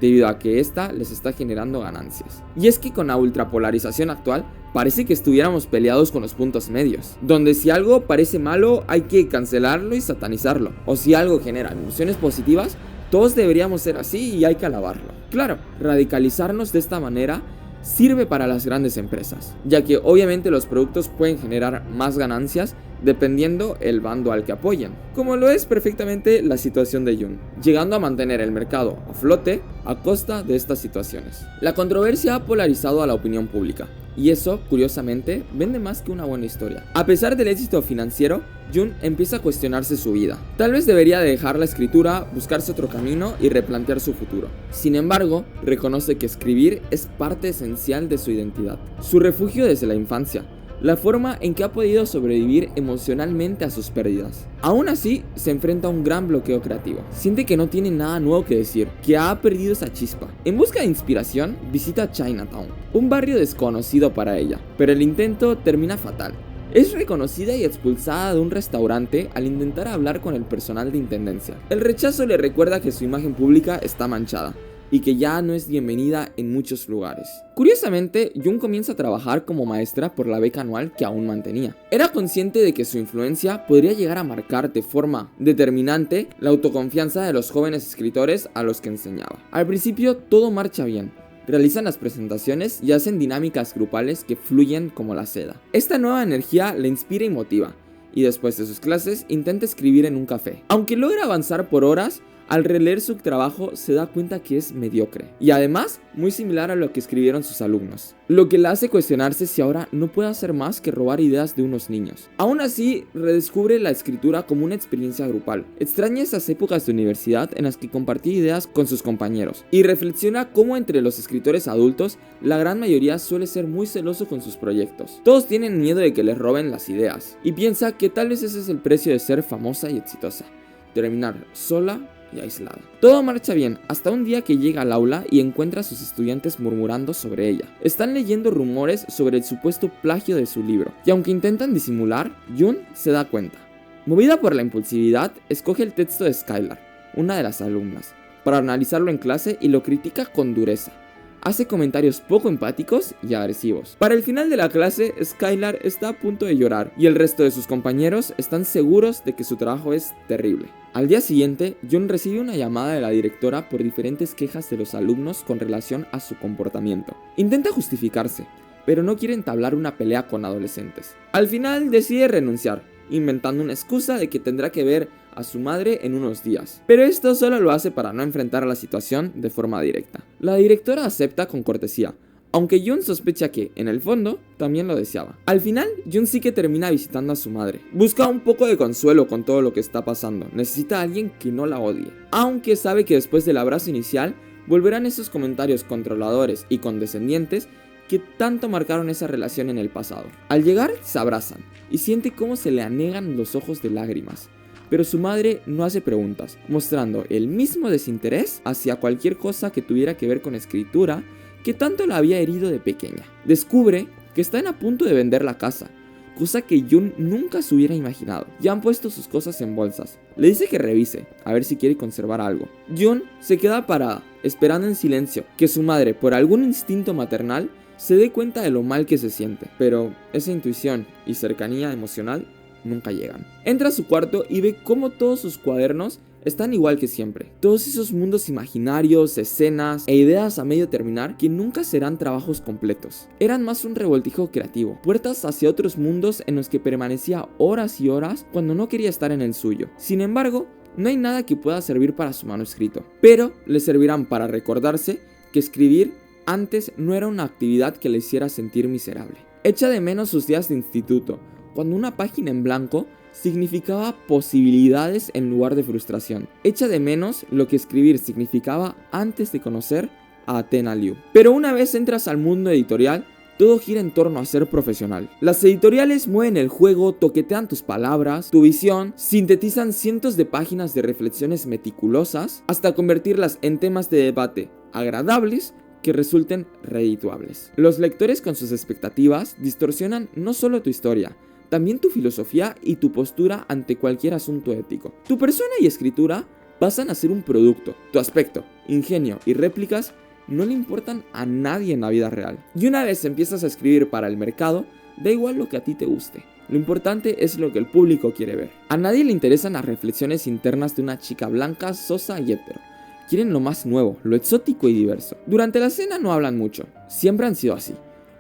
debido a que esta les está generando ganancias. Y es que con la ultrapolarización actual, parece que estuviéramos peleados con los puntos medios, donde si algo parece malo hay que cancelarlo y satanizarlo, o si algo genera emociones positivas, todos deberíamos ser así y hay que alabarlo. Claro, radicalizarnos de esta manera sirve para las grandes empresas, ya que obviamente los productos pueden generar más ganancias dependiendo el bando al que apoyen, como lo es perfectamente la situación de Jung, llegando a mantener el mercado a flote a costa de estas situaciones. La controversia ha polarizado a la opinión pública, y eso, curiosamente, vende más que una buena historia. A pesar del éxito financiero, Jung empieza a cuestionarse su vida. Tal vez debería dejar la escritura, buscarse otro camino y replantear su futuro. Sin embargo, reconoce que escribir es parte esencial de su identidad, su refugio desde la infancia, la forma en que ha podido sobrevivir emocionalmente a sus pérdidas. Aún así, se enfrenta a un gran bloqueo creativo. Siente que no tiene nada nuevo que decir, que ha perdido esa chispa. En busca de inspiración, visita Chinatown, un barrio desconocido para ella, pero el intento termina fatal. Es reconocida y expulsada de un restaurante al intentar hablar con el personal de intendencia. El rechazo le recuerda que su imagen pública está manchada y que ya no es bienvenida en muchos lugares. Curiosamente, Jung comienza a trabajar como maestra por la beca anual que aún mantenía. Era consciente de que su influencia podría llegar a marcar de forma determinante la autoconfianza de los jóvenes escritores a los que enseñaba. Al principio todo marcha bien. Realizan las presentaciones y hacen dinámicas grupales que fluyen como la seda. Esta nueva energía le inspira y motiva, y después de sus clases intenta escribir en un café. Aunque logra avanzar por horas, al releer su trabajo se da cuenta que es mediocre, y además muy similar a lo que escribieron sus alumnos, lo que la hace cuestionarse si ahora no puede hacer más que robar ideas de unos niños. Aún así, redescubre la escritura como una experiencia grupal, extraña esas épocas de universidad en las que compartía ideas con sus compañeros, y reflexiona cómo entre los escritores adultos, la gran mayoría suele ser muy celoso con sus proyectos. Todos tienen miedo de que les roben las ideas, y piensa que tal vez ese es el precio de ser famosa y exitosa: terminar sola y aislada. Todo marcha bien hasta un día que llega al aula y encuentra a sus estudiantes murmurando sobre ella. Están leyendo rumores sobre el supuesto plagio de su libro, y aunque intentan disimular, Jung se da cuenta. Movida por la impulsividad, escoge el texto de Skylar, una de las alumnas, para analizarlo en clase y lo critica con dureza. Hace comentarios poco empáticos y agresivos. Para el final de la clase, Skylar está a punto de llorar y el resto de sus compañeros están seguros de que su trabajo es terrible. Al día siguiente, Jung recibe una llamada de la directora por diferentes quejas de los alumnos con relación a su comportamiento. Intenta justificarse, pero no quiere entablar una pelea con adolescentes. Al final decide renunciar, inventando una excusa de que tendrá que ver a su madre en unos días, pero esto solo lo hace para no enfrentar a la situación de forma directa. La directora acepta con cortesía, aunque Jung sospecha que, en el fondo, también lo deseaba. Al final, Jung sí que termina visitando a su madre. Busca un poco de consuelo con todo lo que está pasando. Necesita a alguien que no la odie, aunque sabe que después del abrazo inicial volverán esos comentarios controladores y condescendientes que tanto marcaron esa relación en el pasado. Al llegar, se abrazan y siente cómo se le anegan los ojos de lágrimas. Pero su madre no hace preguntas, mostrando el mismo desinterés hacia cualquier cosa que tuviera que ver con escritura que tanto la había herido de pequeña. Descubre que están a punto de vender la casa, cosa que Jun nunca se hubiera imaginado. Ya han puesto sus cosas en bolsas. Le dice que revise, a ver si quiere conservar algo. Jun se queda parada, esperando en silencio que su madre, por algún instinto maternal, se dé cuenta de lo mal que se siente. Pero esa intuición y cercanía emocional nunca llegan. Entra a su cuarto y ve cómo todos sus cuadernos están igual que siempre. Todos esos mundos imaginarios, escenas e ideas a medio terminar que nunca serán trabajos completos. Eran más un revoltijo creativo, puertas hacia otros mundos en los que permanecía horas y horas cuando no quería estar en el suyo. Sin embargo, no hay nada que pueda servir para su manuscrito, pero le servirán para recordarse que escribir antes no era una actividad que le hiciera sentir miserable. Echa de menos sus días de instituto, cuando una página en blanco significaba posibilidades en lugar de frustración. Echa de menos lo que escribir significaba antes de conocer a Athena Liu. Pero una vez entras al mundo editorial, todo gira en torno a ser profesional. Las editoriales mueven el juego, toquetean tus palabras, tu visión, sintetizan cientos de páginas de reflexiones meticulosas hasta convertirlas en temas de debate agradables que resulten redituables. Los lectores con sus expectativas distorsionan no solo tu historia, también tu filosofía y tu postura ante cualquier asunto ético. Tu persona y escritura pasan a ser un producto. Tu aspecto, ingenio y réplicas no le importan a nadie en la vida real. Y una vez empiezas a escribir para el mercado, da igual lo que a ti te guste. Lo importante es lo que el público quiere ver. A nadie le interesan las reflexiones internas de una chica blanca, sosa y hetero. Quieren lo más nuevo, lo exótico y diverso. Durante la cena no hablan mucho. Siempre han sido así.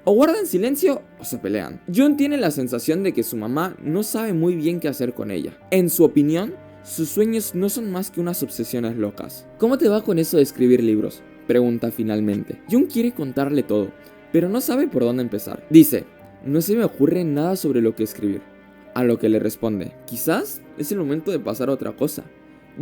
O guardan silencio o se pelean. Jun tiene la sensación de que su mamá no sabe muy bien qué hacer con ella. En su opinión, sus sueños no son más que unas obsesiones locas. ¿Cómo te va con eso de escribir libros?, pregunta finalmente. Jun quiere contarle todo, pero no sabe por dónde empezar. Dice, no se me ocurre nada sobre lo que escribir. A lo que le responde, quizás es el momento de pasar a otra cosa.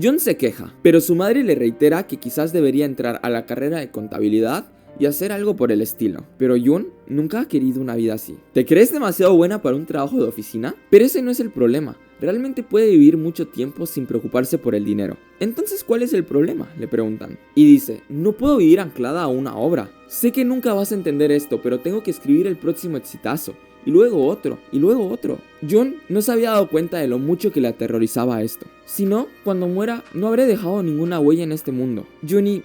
Jun se queja, pero su madre le reitera que quizás debería entrar a la carrera de contabilidad y hacer algo por el estilo. Pero Jun nunca ha querido una vida así. ¿Te crees demasiado buena para un trabajo de oficina? Pero ese no es el problema. Realmente puede vivir mucho tiempo sin preocuparse por el dinero. Entonces, ¿cuál es el problema?, le preguntan. Y dice, no puedo vivir anclada a una obra. Sé que nunca vas a entender esto, pero tengo que escribir el próximo exitazo. Y luego otro, y luego otro. Jun no se había dado cuenta de lo mucho que le aterrorizaba esto. Si no, cuando muera, no habré dejado ninguna huella en este mundo. Juni,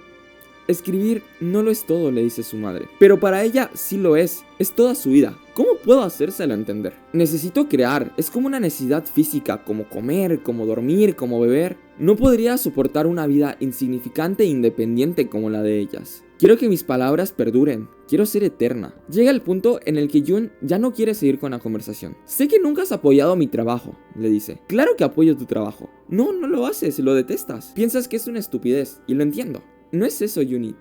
escribir no lo es todo, le dice su madre. Pero para ella sí lo es toda su vida. ¿Cómo puedo hacérselo entender? Necesito crear, es como una necesidad física, como comer, como dormir, como beber. No podría soportar una vida insignificante e independiente como la de ellas. Quiero que mis palabras perduren, quiero ser eterna. Llega el punto en el que Jun ya no quiere seguir con la conversación. Sé que nunca has apoyado mi trabajo, le dice. Claro que apoyo tu trabajo. No, no lo haces, lo detestas. Piensas que es una estupidez, y lo entiendo. No es eso, Juni.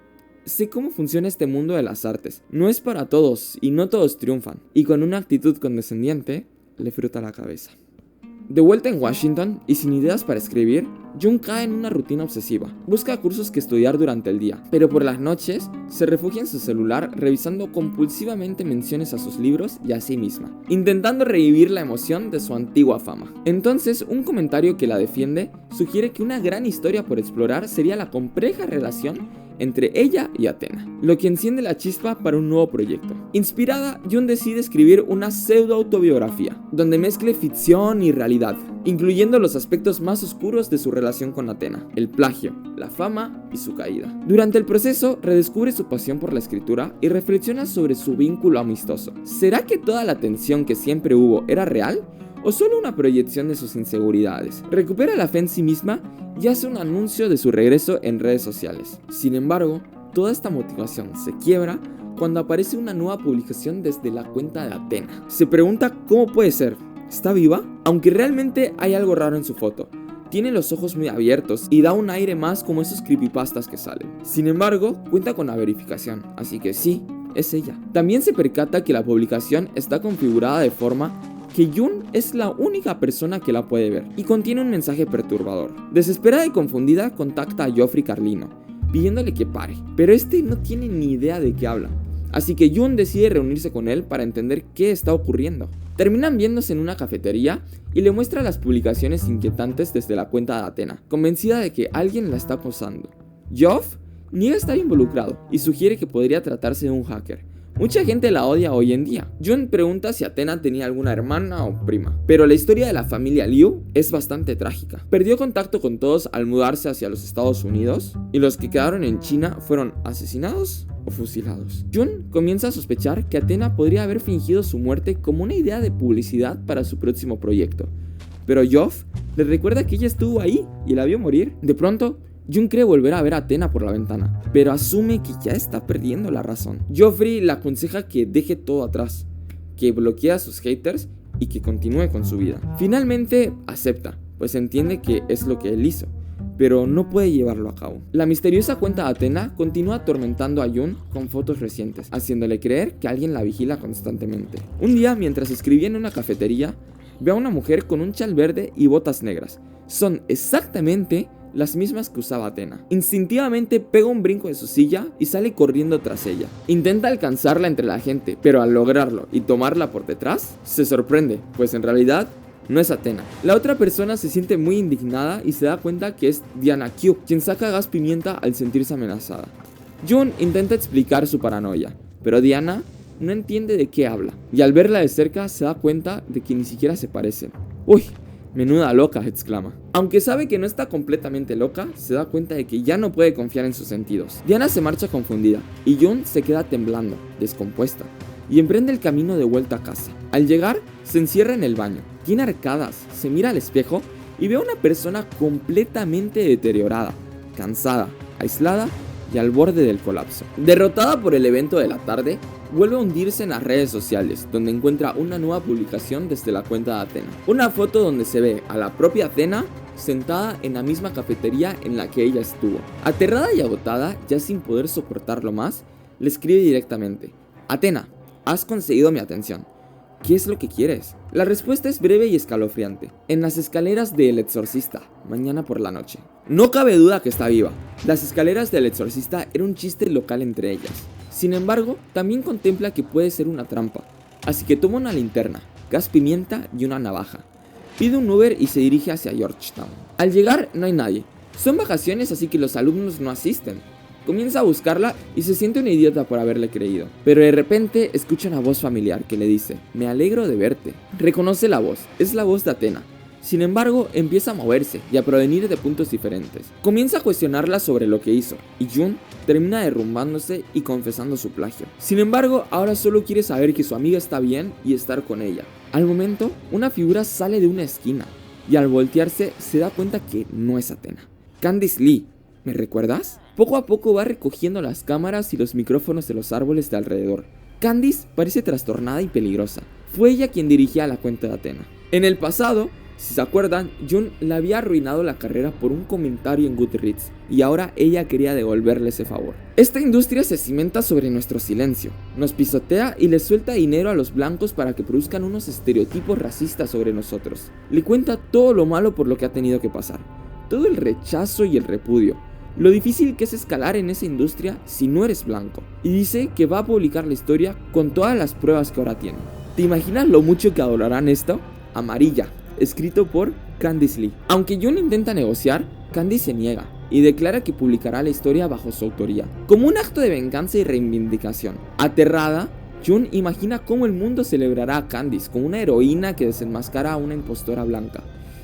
Sé cómo funciona este mundo de las artes. No es para todos, y no todos triunfan. Y con una actitud condescendiente, le frota la cabeza. De vuelta en Washington, y sin ideas para escribir, Jun cae en una rutina obsesiva. Busca cursos que estudiar durante el día, pero por las noches se refugia en su celular revisando compulsivamente menciones a sus libros y a sí misma, intentando revivir la emoción de su antigua fama. Entonces, un comentario que la defiende sugiere que una gran historia por explorar sería la compleja relación entre ella y Athena, lo que enciende la chispa para un nuevo proyecto. Inspirada, Jun decide escribir una pseudo-autobiografía, donde mezcle ficción y realidad, incluyendo los aspectos más oscuros de su relación con Athena, el plagio, la fama y su caída. Durante el proceso, redescubre su pasión por la escritura y reflexiona sobre su vínculo amistoso. ¿Será que toda la tensión que siempre hubo era real? ¿O solo una proyección de sus inseguridades? Recupera la fe en sí misma y hace un anuncio de su regreso en redes sociales. Sin embargo, toda esta motivación se quiebra cuando aparece una nueva publicación desde la cuenta de Athena. Se pregunta cómo puede ser. ¿Está viva? Aunque realmente hay algo raro en su foto. Tiene los ojos muy abiertos y da un aire más como esos creepypastas que salen. Sin embargo, cuenta con la verificación, así que sí, es ella. También se percata que la publicación está configurada de forma que Jun es la única persona que la puede ver y contiene un mensaje perturbador. Desesperada y confundida, contacta a Joffrey Carlino, pidiéndole que pare, pero este no tiene ni idea de qué habla. Así que Jun decide reunirse con él para entender qué está ocurriendo. Terminan viéndose en una cafetería y le muestra las publicaciones inquietantes desde la cuenta de Athena, convencida de que alguien la está acosando. Joff niega estar involucrado y sugiere que podría tratarse de un hacker, Mucha gente la odia hoy en día. Jun pregunta si Athena tenía alguna hermana o prima, pero la historia de la familia Liu es bastante trágica. Perdió contacto con todos al mudarse hacia los Estados Unidos, y los que quedaron en China fueron asesinados o fusilados. Jun comienza a sospechar que Athena podría haber fingido su muerte como una idea de publicidad para su próximo proyecto, pero Geoff le recuerda que ella estuvo ahí y la vio morir. De pronto, Jun cree volver a ver a Athena por la ventana, pero asume que ya está perdiendo la razón. Joffrey le aconseja que deje todo atrás, que bloquee a sus haters y que continúe con su vida. Finalmente acepta, pues entiende que es lo que él hizo, pero no puede llevarlo a cabo. La misteriosa cuenta de Athena continúa atormentando a Jun con fotos recientes, haciéndole creer que alguien la vigila constantemente. Un día, mientras escribía en una cafetería, ve a una mujer con un chal verde y botas negras. Son exactamente las mismas que usaba Athena. Instintivamente pega un brinco de su silla y sale corriendo tras ella. Intenta alcanzarla entre la gente, pero al lograrlo y tomarla por detrás, se sorprende, pues en realidad no es Athena. La otra persona se siente muy indignada y se da cuenta que es Diana Q, quien saca gas pimienta al sentirse amenazada. Jun intenta explicar su paranoia, pero Diana no entiende de qué habla, y al verla de cerca se da cuenta de que ni siquiera se parecen. ¡Uy! Menuda loca, exclama. Aunque sabe que no está completamente loca, se da cuenta de que ya no puede confiar en sus sentidos. Diana se marcha confundida, y Jun se queda temblando, descompuesta, y emprende el camino de vuelta a casa. Al llegar, se encierra en el baño, tiene arcadas, se mira al espejo y ve a una persona completamente deteriorada, cansada, aislada y al borde del colapso. Derrotada por el evento de la tarde, vuelve a hundirse en las redes sociales, donde encuentra una nueva publicación desde la cuenta de Athena. Una foto donde se ve a la propia Athena sentada en la misma cafetería en la que ella estuvo. Aterrada y agotada, ya sin poder soportarlo más, le escribe directamente: Athena, has conseguido mi atención. ¿Qué es lo que quieres? La respuesta es breve y escalofriante. En las escaleras de El Exorcista, mañana por la noche. No cabe duda que está viva. Las escaleras del Exorcista era un chiste local entre ellas. Sin embargo, también contempla que puede ser una trampa. Así que toma una linterna, gas pimienta y una navaja. Pide un Uber y se dirige hacia Georgetown. Al llegar no hay nadie. Son vacaciones, así que los alumnos no asisten. Comienza a buscarla y se siente una idiota por haberle creído. Pero de repente escucha una voz familiar que le dice: me alegro de verte. Reconoce la voz, es la voz de Athena. Sin embargo, empieza a moverse y a provenir de puntos diferentes. Comienza a cuestionarla sobre lo que hizo, y Jun termina derrumbándose y confesando su plagio. Sin embargo, ahora solo quiere saber que su amiga está bien y estar con ella. Al momento, una figura sale de una esquina, y al voltearse se da cuenta que no es Athena. Candice Lee, ¿me recuerdas? Poco a poco va recogiendo las cámaras y los micrófonos de los árboles de alrededor. Candice parece trastornada y peligrosa. Fue ella quien dirigía la cuenta de Athena. En el pasado, si se acuerdan, Jun le había arruinado la carrera por un comentario en Goodreads, y ahora ella quería devolverle ese favor. Esta industria se cimenta sobre nuestro silencio, nos pisotea y le suelta dinero a los blancos para que produzcan unos estereotipos racistas sobre nosotros. Le cuenta todo lo malo por lo que ha tenido que pasar, todo el rechazo y el repudio, lo difícil que es escalar en esa industria si no eres blanco, y dice que va a publicar la historia con todas las pruebas que ahora tiene. ¿Te imaginas lo mucho que adorarán esto? Amarilla, escrito por Candice Lee. Aunque Jun intenta negociar, Candice se niega y declara que publicará la historia bajo su autoría, como un acto de venganza y reivindicación. Aterrada, Jun imagina cómo el mundo celebrará a Candice como una heroína que desenmascara a una impostora blanca,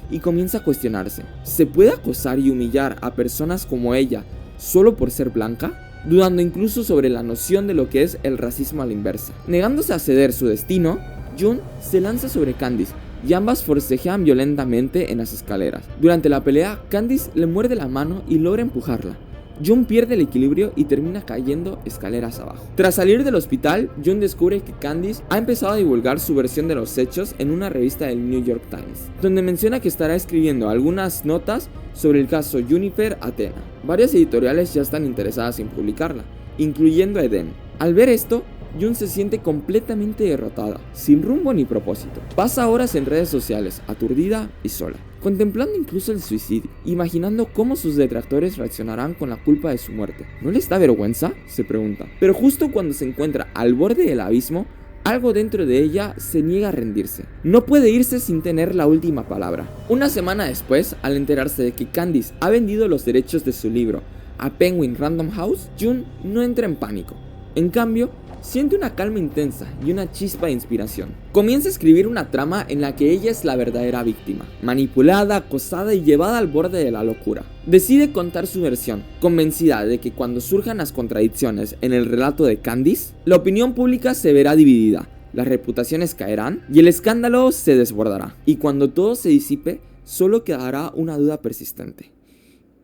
y comienza a cuestionarse: ¿se puede acosar y humillar a personas como ella solo por ser blanca? Dudando incluso sobre la noción de lo que es el racismo a la inversa. Negándose a ceder su destino, Jun se lanza sobre Candice y ambas forcejean violentamente en las escaleras. Durante la pelea, Candice le muerde la mano y logra empujarla. Jun pierde el equilibrio y termina cayendo escaleras abajo. Tras salir del hospital, Jun descubre que Candice ha empezado a divulgar su versión de los hechos en una revista del New York Times, donde menciona que estará escribiendo algunas notas sobre el caso Juniper Athena. Varias editoriales ya están interesadas en publicarla, incluyendo a Eden. Al ver esto, Jun se siente completamente derrotada, sin rumbo ni propósito. Pasa horas en redes sociales, aturdida y sola, contemplando incluso el suicidio, imaginando cómo sus detractores reaccionarán con la culpa de su muerte. ¿No les da vergüenza?, se pregunta. Pero justo cuando se encuentra al borde del abismo, algo dentro de ella se niega a rendirse. No puede irse sin tener la última palabra. Una semana después, al enterarse de que Candice ha vendido los derechos de su libro a Penguin Random House, Jun no entra en pánico. En cambio, siente una calma intensa y una chispa de inspiración. Comienza a escribir una trama en la que ella es la verdadera víctima, manipulada, acosada y llevada al borde de la locura. Decide contar su versión, convencida de que cuando surjan las contradicciones en el relato de Candice, la opinión pública se verá dividida, las reputaciones caerán y el escándalo se desbordará. Y cuando todo se disipe, solo quedará una duda persistente.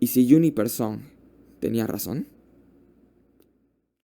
¿Y si Juniper Song tenía razón?